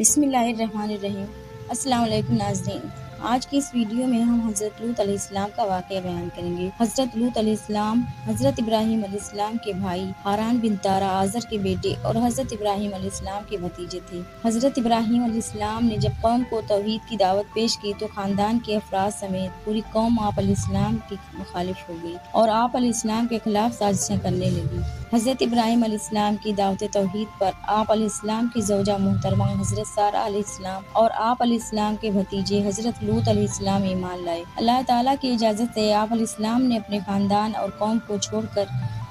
بسم اللہ الرحمن الرحیم۔ السلام علیکم ناظرین، آج کی اس ویڈیو میں ہم حضرت لوط علیہ السلام کا واقعہ بیان کریں گے۔ حضرت لوط علیہ السلام حضرت ابراہیم علیہ السلام کے بھائی حاران بن تارہ آزر کے بیٹے اور حضرت ابراہیم علیہ السلام کے بھتیجے تھے۔ حضرت ابراہیم علیہ السلام نے جب قوم کو توحید کی دعوت پیش کی تو خاندان کے افراد سمیت پوری قوم آپ علیہ السلام کی مخالف ہو گئی اور آپ علیہ السلام کے خلاف سازشیں کرنے لگی۔ حضرت ابراہیم علیہ السلام کی دعوت توحید پر آپ علیہ السلام کی زوجہ محترمہ حضرت سارہ علیہ السلام اور آپ علیہ السلام کے بھتیجے حضرت لوط علیہ السلام ایمان لائے۔ اللہ تعالیٰ کی اجازت سے آپ علیہ السلام نے اپنے خاندان اور قوم کو چھوڑ کر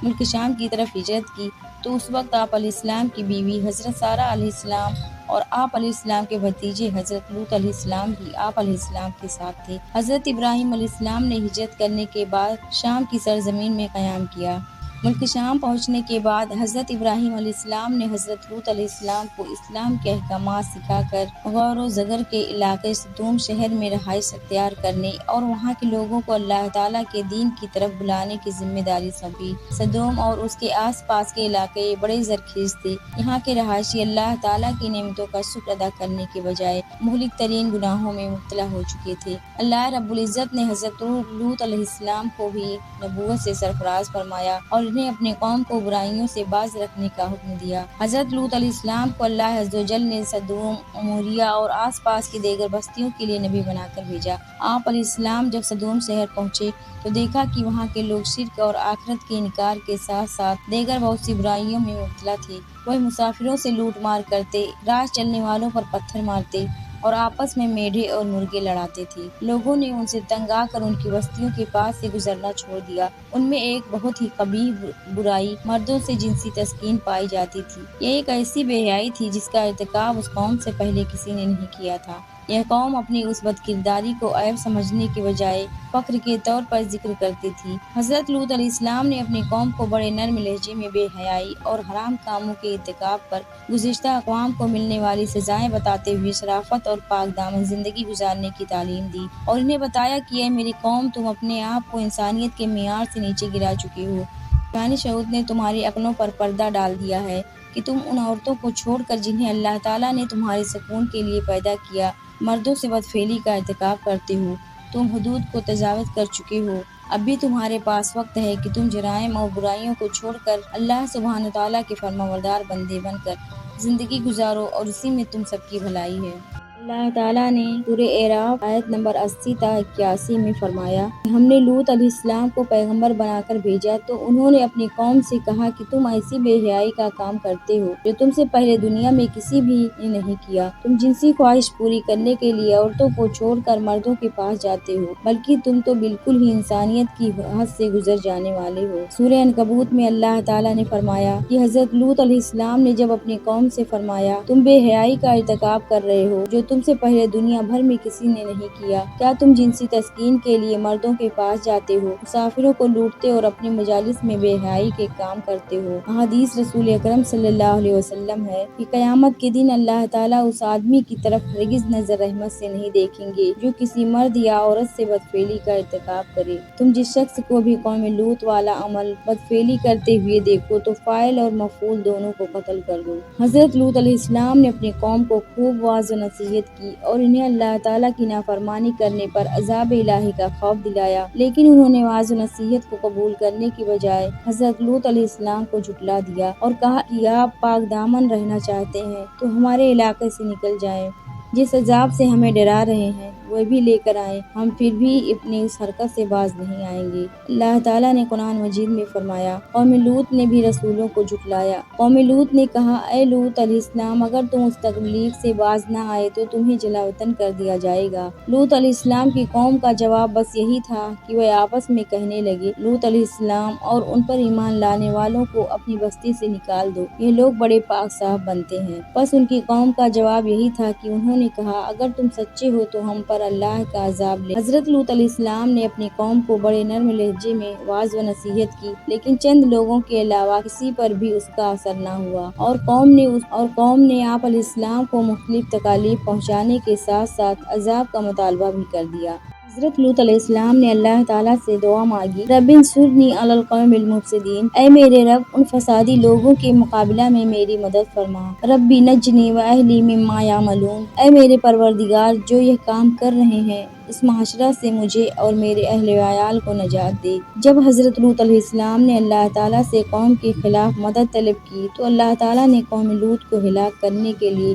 ملک شام کی طرف ہجرت کی تو اس وقت آپ علیہ السلام کی بیوی حضرت سارہ علیہ السلام اور آپ علیہ السلام کے بھتیجے حضرت لوط علیہ السلام بھی آپ علیہ السلام کے ساتھ تھے۔ حضرت ابراہیم علیہ السلام نے ہجرت کرنے کے بعد شام کی سرزمین میں قیام کیا۔ ملک شام پہنچنے کے بعد حضرت ابراہیم علیہ السلام نے حضرت لوط علیہ السلام کو اسلام کے احکامات سکھا کر غور و زگر کے علاقے صدوم شہر میں رہائش اختیار کرنے اور وہاں کے لوگوں کو اللہ تعالیٰ کے دین کی طرف بلانے کی ذمہ داری سونپی۔ صدوم اور اس کے آس پاس کے علاقے بڑے زرخیز تھے۔ یہاں کے رہائشی اللہ تعالیٰ کی نعمتوں کا شکر ادا کرنے کے بجائے مہلک ترین گناہوں میں مبتلا ہو چکے تھے۔ اللہ رب العزت نے حضرت لوط علیہ السلام کو بھی نبوت سے سرفراز فرمایا اور انہیں اپنے قوم کو برائیوں سے باز رکھنے کا حکم دیا۔ حضرت لوط علیہ السلام کو اللہ عز و جل نے صدوم، عموریہ اور آس پاس کی دیگر بستیوں کے لیے نبی بنا کر بھیجا۔ آپ علیہ السلام جب صدوم شہر پہنچے تو دیکھا کہ وہاں کے لوگ شرک اور آخرت کے انکار کے ساتھ ساتھ دیگر بہت سی برائیوں میں مبتلا تھے۔ وہ مسافروں سے لوٹ مار کرتے، راہ چلنے والوں پر پتھر مارتے اور آپس میں میڈھے اور مرغے لڑاتے تھے۔ لوگوں نے ان سے تنگ آ کر ان کی بستیوں کے پاس سے گزرنا چھوڑ دیا۔ ان میں ایک بہت ہی قبیح برائی مردوں سے جنسی تسکین پائی جاتی تھی۔ یہ ایک ایسی بے حیائی تھی جس کا ارتکاب اس قوم سے پہلے کسی نے نہیں کیا تھا۔ یہ قوم اپنی اس بد کرداری کو عیب سمجھنے کے بجائے فخر کے طور پر ذکر کرتی تھی۔ حضرت لوط علیہ السلام نے اپنی قوم کو بڑے نرم لہجے میں بے حیائی اور حرام کاموں کے ارتکاب پر گزشتہ اقوام کو ملنے والی سزائیں بتاتے ہوئے شرافت اور پاک دامن زندگی گزارنے کی تعلیم دی اور انہیں بتایا کہ اے میری قوم، تم اپنے آپ کو انسانیت کے معیار سے نیچے گرا چکے ہو۔ جسمانی شعور نے تمہاری عقلوں پر پردہ ڈال دیا ہے کہ تم ان عورتوں کو چھوڑ کر جنہیں اللہ تعالیٰ نے تمہارے سکون کے لیے پیدا کیا، مردوں سے بدفعلی کا ارتکاب کرتے ہو۔ تم حدود کو تجاوز کر چکے ہو۔ اب بھی تمہارے پاس وقت ہے کہ تم جرائم اور برائیوں کو چھوڑ کر اللہ سبحانہ تعالیٰ کے فرمانبردار بندے بن کر زندگی گزارو اور اسی میں تم سب کی بھلائی ہے۔ اللہ تعالیٰ نے سورہ اعراف آیت نمبر 80 تا 81 میں فرمایا کہ ہم نے لوط علیہ السلام کو پیغمبر بنا کر بھیجا تو انہوں نے اپنی قوم سے کہا کہ تم ایسی بے حیائی کا کام کرتے ہو جو تم سے پہلے دنیا میں کسی بھی نے نہیں کیا۔ تم جنسی خواہش پوری کرنے کے لیے عورتوں کو چھوڑ کر مردوں کے پاس جاتے ہو، بلکہ تم تو بالکل ہی انسانیت کی حد سے گزر جانے والے ہو۔ سورہ عنکبوت میں اللہ تعالیٰ نے فرمایا کہ حضرت لوط علیہ السلام نے جب اپنی قوم سے فرمایا تم بے حیائی کا ارتکاب کر رہے ہو جو تم سے پہلے دنیا بھر میں کسی نے نہیں کیا، کیا تم جنسی تسکین کے لیے مردوں کے پاس جاتے ہو، مسافروں کو لوٹتے اور اپنی مجالس میں بے حیائی کے کام کرتے ہو۔ حدیث رسول اکرم صلی اللہ علیہ وسلم ہے کہ قیامت کے دن اللہ تعالیٰ اس آدمی کی طرف ہرگز نظر رحمت سے نہیں دیکھیں گے جو کسی مرد یا عورت سے بدفعلی کا ارتکاب کرے۔ تم جس شخص کو بھی قوم لوط والا عمل بدفعلی کرتے ہوئے دیکھو تو فاعل اور مفعول دونوں کو قتل کر دو۔ حضرت لوط علیہ السلام نے اپنی قوم کو خوب واعظ و نصیحت کی اور انہیں اللہ تعالیٰ کی نافرمانی کرنے پر عذاب الہی کا خوف دلایا، لیکن انہوں نے واعظ و نصیحت کو قبول کرنے کی بجائے حضرت لوط علیہ السلام کو جھٹلا دیا اور کہا کہ آپ پاک دامن رہنا چاہتے ہیں تو ہمارے علاقے سے نکل جائیں۔ جس عذاب سے ہمیں ڈرا رہے ہیں وہ بھی لے کر آئیں، ہم پھر بھی اپنی اس حرکت سے باز نہیں آئیں گے۔ اللہ تعالیٰ نے قرآن مجید میں فرمایا قوم لوط نے بھی رسولوں کو جھٹلایا۔ قوم لوط نے کہا اے لوط علیہ السلام، اگر تم اس تبلیغ سے باز نہ آئے تو تمہیں جلا وطن کر دیا جائے گا۔ لوط علیہ السلام کی قوم کا جواب بس یہی تھا کہ وہ آپس میں کہنے لگے لوط علیہ السلام اور ان پر ایمان لانے والوں کو اپنی بستی سے نکال دو، یہ لوگ بڑے پاک صاف بنتے ہیں۔ بس ان کی قوم کا جواب یہی تھا کہ انہوں نے کہا اگر تم سچے ہو تو ہم پر اللہ کا عذاب لے۔ حضرت لوط علیہ السلام نے اپنی قوم کو بڑے نرم لہجے میں واعظ و نصیحت کی، لیکن چند لوگوں کے علاوہ کسی پر بھی اس کا اثر نہ ہوا اور قوم نے آپ علیہ السلام کو مختلف تکالیف پہنچانے کے ساتھ ساتھ عذاب کا مطالبہ بھی کر دیا۔ حضرت لوط علیہ السلام نے اللہ تعالیٰ سے دعا مانگی، رب انصرنی علی القوم المفسدین، اے میرے رب ان فسادی لوگوں کے مقابلہ میں میری مدد فرما، ربی نجنی و اہلی مما یعملون، اے میرے پروردگار جو یہ کام کر رہے ہیں اس معاشرہ سے مجھے اور میرے اہل و عیال کو نجات دے۔ جب حضرت لوط علیہ السلام نے اللہ تعالیٰ سے قوم کے خلاف مدد طلب کی تو اللہ تعالیٰ نے قوم لوط کو ہلاک کرنے کے لیے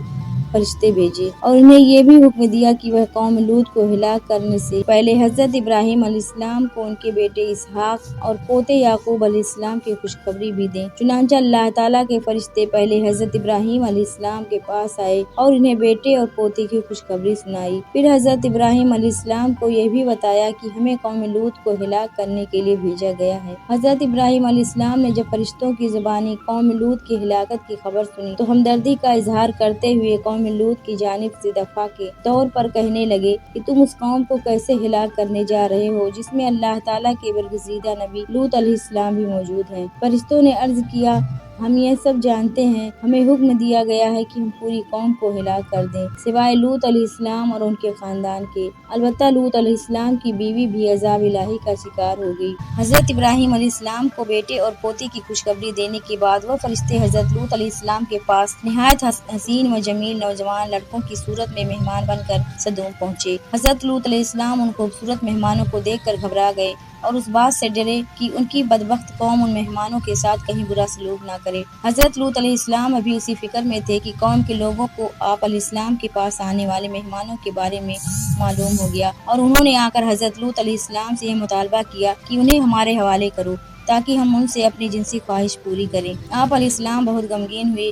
فرشتے بھیجے اور انہیں یہ بھی حکم دیا کہ وہ قوم لوط کو ہلاک کرنے سے پہلے حضرت ابراہیم علیہ السلام کو ان کے بیٹے اسحاق اور پوتے یعقوب علیہ السلام کی خوشخبری بھی دیں۔ چنانچہ اللہ تعالیٰ کے فرشتے پہلے حضرت ابراہیم علیہ السلام کے پاس آئے اور انہیں بیٹے اور پوتے کی خوشخبری سنائی۔ پھر حضرت ابراہیم علیہ السلام کو یہ بھی بتایا کہ ہمیں قوم لوط کو ہلاک کرنے کے لیے بھیجا گیا ہے۔ حضرت ابراہیم علیہ السلام نے جب فرشتوں کی زبانی قوم لوط کی ہلاکت کی خبر سنی تو ہمدردی کا اظہار کرتے ہوئے قوم لوط کی جانب سے دفاع کے طور پر کہنے لگے کہ تم اس قوم کو کیسے ہلاک کرنے جا رہے ہو جس میں اللہ تعالیٰ کے برگزیدہ نبی لوط علیہ السلام بھی موجود ہیں۔ فرشتوں نے عرض کیا، ہم یہ سب جانتے ہیں، ہمیں حکم دیا گیا ہے کہ ہم پوری قوم کو ہلاک کر دیں سوائے لوط علیہ السلام اور ان کے خاندان کے۔ البتہ لوط علیہ السلام کی بیوی بھی عذاب الہی کا شکار ہو گئی۔ حضرت ابراہیم علیہ السلام کو بیٹے اور پوتے کی خوشخبری دینے کے بعد وہ فرشتے حضرت لوط علیہ السلام کے پاس نہایت حسین و جمیل نوجوان لڑکوں کی صورت میں مہمان بن کر صدوم پہنچے۔ حضرت لوط علیہ السلام ان خوبصورت مہمانوں کو دیکھ کر گھبرا گئے اور اس بات سے ڈرے کہ ان کی بدبخت قوم ان مہمانوں کے ساتھ کہیں برا سلوک نہ کرے۔ حضرت لوط علیہ السلام ابھی اسی فکر میں تھے کہ قوم کے لوگوں کو آپ علیہ السلام کے پاس آنے والے مہمانوں کے بارے میں معلوم ہو گیا اور انہوں نے آ کر حضرت لوط علیہ السلام سے یہ مطالبہ کیا کہ انہیں ہمارے حوالے کرو تاکہ ہم ان سے اپنی جنسی خواہش پوری کریں۔ آپ علیہ السلام بہت غمگین ہوئے۔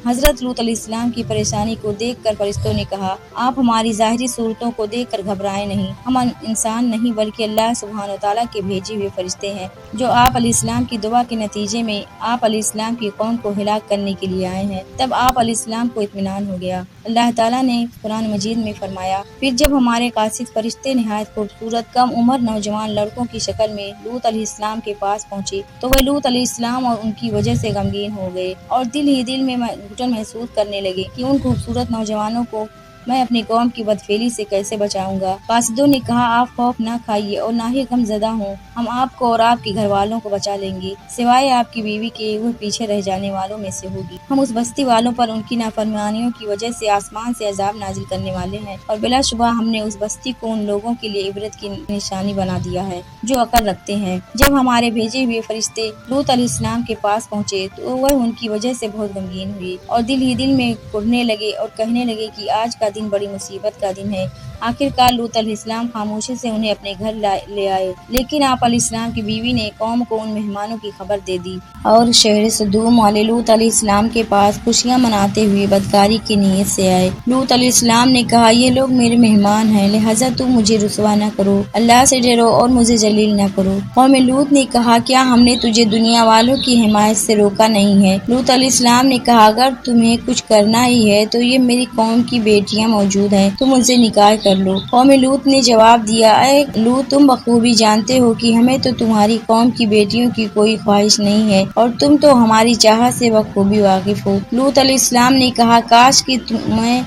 حضرت لوط علیہ السلام کی پریشانی کو دیکھ کر فرشتوں نے کہا، آپ ہماری ظاہری صورتوں کو دیکھ کر گھبرائیں نہیں، ہم انسان نہیں بلکہ اللہ سبحانہ و تعالیٰ کے بھیجے ہوئے فرشتے ہیں جو آپ علیہ السلام کی دعا کے نتیجے میں آپ علیہ السلام کی قوم کو ہلاک کرنے کے لیے آئے ہیں۔ تب آپ علیہ السلام کو اطمینان ہو گیا۔ اللہ تعالیٰ نے قرآن مجید میں فرمایا، پھر جب ہمارے قاصد فرشتے نہایت خوبصورت کم عمر نوجوان لڑکوں کی شکل میں لوط علیہ السلام کے پاس پہنچے تو وہ لوط علیہ السلام اور ان کی وجہ سے غمگین ہو گئے اور دل ہی دل میں گھٹن محسوس کرنے لگے کہ ان خوبصورت نوجوانوں کو میں اپنی قوم کی بدفعلی سے کیسے بچاؤں گا۔ قاصدوں نے کہا، آپ خوف نہ کھائیے اور نہ ہی غم زدہ ہوں، ہم آپ کو اور آپ کے گھر والوں کو بچا لیں گے سوائے آپ کی بیوی کے، وہ پیچھے رہ جانے والوں میں سے ہوگی۔ ہم اس بستی والوں پر ان کی نافرمانیوں کی وجہ سے آسمان سے عذاب نازل کرنے والے ہیں اور بلا شبہ ہم نے اس بستی کو ان لوگوں کے لیے عبرت کی نشانی بنا دیا ہے جو عقل رکھتے ہیں۔ جب ہمارے بھیجے ہوئے فرشتے لوط علیہ السلام کے پاس پہنچے تو وہ ان کی وجہ سے بہت غمگین ہوئے اور دل ہی دل میں کڑھنے لگے اور کہنے لگے کہ آج کا دن بڑی مصیبت کا دن ہے۔ آخرکار لوط علیہ السلام خاموشی سے انہیں اپنے گھر لے آئے، لیکن آپ علیہ السلام کی بیوی نے قوم کو ان مہمانوں کی خبر دے دی اور شہر صدوم والے لوط علیہ السلام کے پاس خوشیاں مناتے ہوئے بدکاری کی نیت سے آئے۔ لوط علیہ السلام نے کہا، یہ لوگ میرے مہمان ہیں لہٰذا تم مجھے رسوا نہ کرو، اللہ سے ڈرو اور مجھے ذلیل نہ کرو۔ قوم لوط نے کہا، کیا ہم نے تجھے دنیا والوں کی حمایت سے روکا نہیں ہے؟ لوط علیہ السلام نے کہا، اگر تمہیں کچھ کرنا ہی ہے تو یہ میری قوم کی بیٹیاں موجود ہیں، تم ان سے نکاح کر لو۔ قوم لوط نے جواب دیا، اے لوط، تم بخوبی جانتے ہو کہ ہمیں تو تمہاری قوم کی بیٹیوں کی کوئی خواہش نہیں ہے اور تم تو ہماری چاہت سے بخوبی واقف ہو۔ لوط علیہ السلام نے کہا، کاش کہ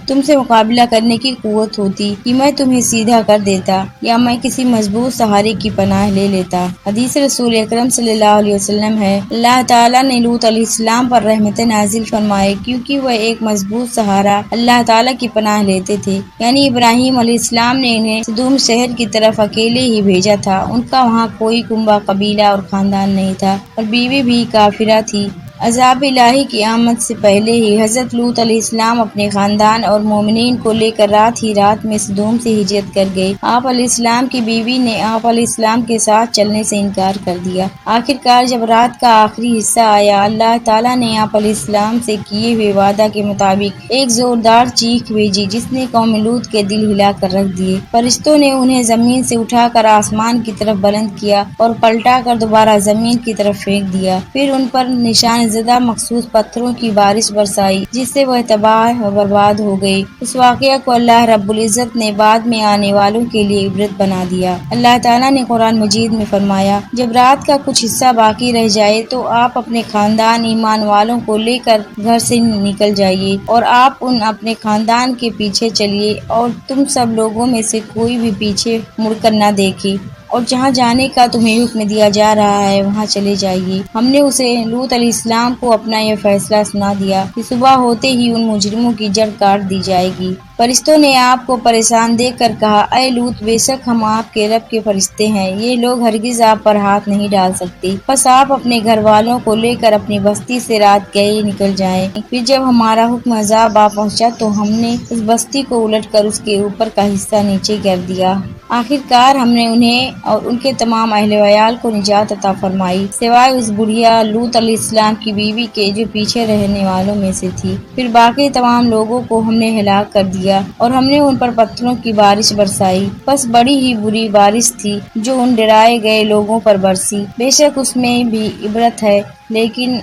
تم سے مقابلہ کرنے کی قوت ہوتی کہ میں تمہیں سیدھا کر دیتا یا میں کسی مضبوط سہارے کی پناہ لے لیتا۔ حدیث رسول اکرم صلی اللہ علیہ وسلم ہے، اللہ تعالیٰ نے لوط علیہ السلام پر رحمت نازل فرمائے کیونکہ وہ ایک مضبوط سہارا اللہ تعالیٰ کی پناہ لیتے تھے، یعنی ابراہیم علیہ السلام نے انہیں صدوم شہر کی طرف اکیلے ہی بھیجا تھا۔ ان کا وہاں کوئی کنبہ قبیلہ اور خاندان نہیں تھا اور بیوی بھی کافرہ تھی۔ عذاب الہی کی آمد سے پہلے ہی حضرت لوط علیہ السلام اپنے خاندان اور مومنین کو لے کر رات میں صدوم سے ہجرت کر گئے۔ آپ علیہ السلام کی بیوی نے آپ علیہ السلام کے ساتھ چلنے سے انکار کر دیا۔ آخرکار جب رات کا آخری حصہ آیا، اللہ تعالیٰ نے آپ علیہ السلام سے کیے ہوئے وعدہ کے مطابق ایک زوردار چیخ بھیجی جس نے قوم لوط کے دل ہلا کر رکھ دیے۔ فرشتوں نے انہیں زمین سے اٹھا کر آسمان کی طرف بلند کیا اور پلٹا کر دوبارہ زمین کی طرف پھینک دیا، پھر ان پر نشان زدہ مخصوص پتھروں کی بارش برسائی جس سے وہ تباہ و برباد ہو گئی۔ اس واقعہ کو اللہ رب العزت نے بعد میں آنے والوں کے لیے عبرت بنا دیا۔ اللہ تعالیٰ نے قرآن مجید میں فرمایا، جب رات کا کچھ حصہ باقی رہ جائے تو آپ اپنے خاندان ایمان والوں کو لے کر گھر سے نکل جائیے اور آپ اپنے خاندان کے پیچھے چلیے اور تم سب لوگوں میں سے کوئی بھی پیچھے مڑ کر نہ دیکھے، اور جہاں جانے کا تمہیں حکم دیا جا رہا ہے وہاں چلے جائیے۔ ہم نے اسے لوط علیہ السلام کو اپنا یہ فیصلہ سنا دیا کہ صبح ہوتے ہی ان مجرموں کی جڑ کاٹ دی جائے گی۔ فرشتوں نے آپ کو پریشان دیکھ کر کہا، اے لوط، بے شک ہم آپ کے رب کے فرشتے ہیں، یہ لوگ ہرگز آپ پر ہاتھ نہیں ڈال سکتے، بس آپ اپنے گھر والوں کو لے کر اپنی بستی سے رات گئے نکل جائیں۔ پھر جب ہمارا حکم عذاب آ پہنچا تو ہم نے اس بستی کو الٹ کر اس کے اوپر کا حصہ نیچے کر دیا۔ آخر کار ہم نے انہیں اور ان کے تمام اہل و عیال کو نجات عطا فرمائی، سوائے اس بڑھیا لوط علیہ السلام کی بیوی کے جو پیچھے رہنے والوں میں سے تھی۔ پھر باقی تمام لوگوں کو ہم نے ہلاک کر دیا اور ہم نے ان پر پتھروں کی بارش برسائی، بس بڑی ہی بری بارش تھی جو ان ڈرائے گئے لوگوں پر برسی۔ بے شک اس میں بھی عبرت ہے، لیکن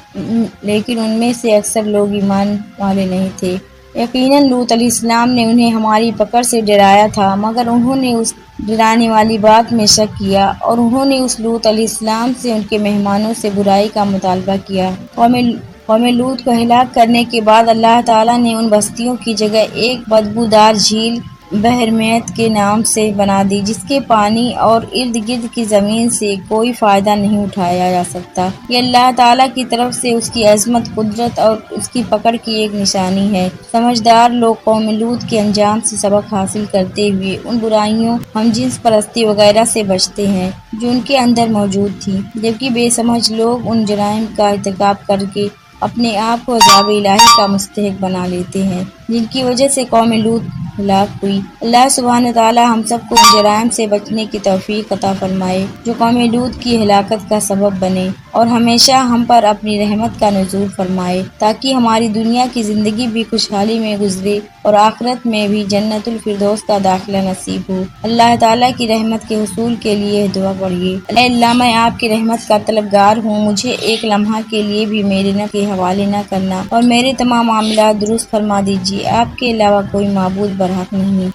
ان میں سے اکثر لوگ ایمان والے نہیں تھے۔ یقیناً لوط علیہ السلام نے انہیں ہماری پکڑ سے ڈرایا تھا، مگر انہوں نے اس ڈرانے والی بات میں شک کیا اور انہوں نے اس لوط علیہ السلام سے ان کے مہمانوں سے برائی کا مطالبہ کیا۔ قوم لوط کو ہلاک کرنے کے بعد اللہ تعالیٰ نے ان بستیوں کی جگہ ایک بدبودار جھیل بحر میت کے نام سے بنا دی جس کے پانی اور ارد گرد کی زمین سے کوئی فائدہ نہیں اٹھایا جا سکتا۔ یہ اللہ تعالیٰ کی طرف سے اس کی عظمت، قدرت اور اس کی پکڑ کی ایک نشانی ہے۔ سمجھدار لوگ قوم لوط کے انجام سے سبق حاصل کرتے ہوئے ان برائیوں، ہم جنس پرستی وغیرہ سے بچتے ہیں جو ان کے اندر موجود تھیں، جبکہ بے سمجھ لوگ ان جرائم کا ارتکاب کر کے اپنے آپ کو عذاب الہی کا مستحق بنا لیتے ہیں جن کی وجہ سے قوم لوط ہلاک ہوئی۔ اللہ سبحانہ تعالیٰ ہم سب کو ان جرائم سے بچنے کی توفیق عطا فرمائے جو قوم لوط کی ہلاکت کا سبب بنے، اور ہمیشہ ہم پر اپنی رحمت کا نزول فرمائے تاکہ ہماری دنیا کی زندگی بھی خوشحالی میں گزرے اور آخرت میں بھی جنت الفردوس کا داخلہ نصیب ہو۔ اللہ تعالیٰ کی رحمت کے حصول کے لیے دعا پڑھیے۔ اے اللہ، میں آپ کی رحمت کا طلبگار ہوں، مجھے ایک لمحہ کے لیے بھی میرے نفس کے حوالے نہ کرنا اور میرے تمام معاملات درست فرما دیجیے۔ آپ کے علاوہ کوئی معبود برحق نہیں۔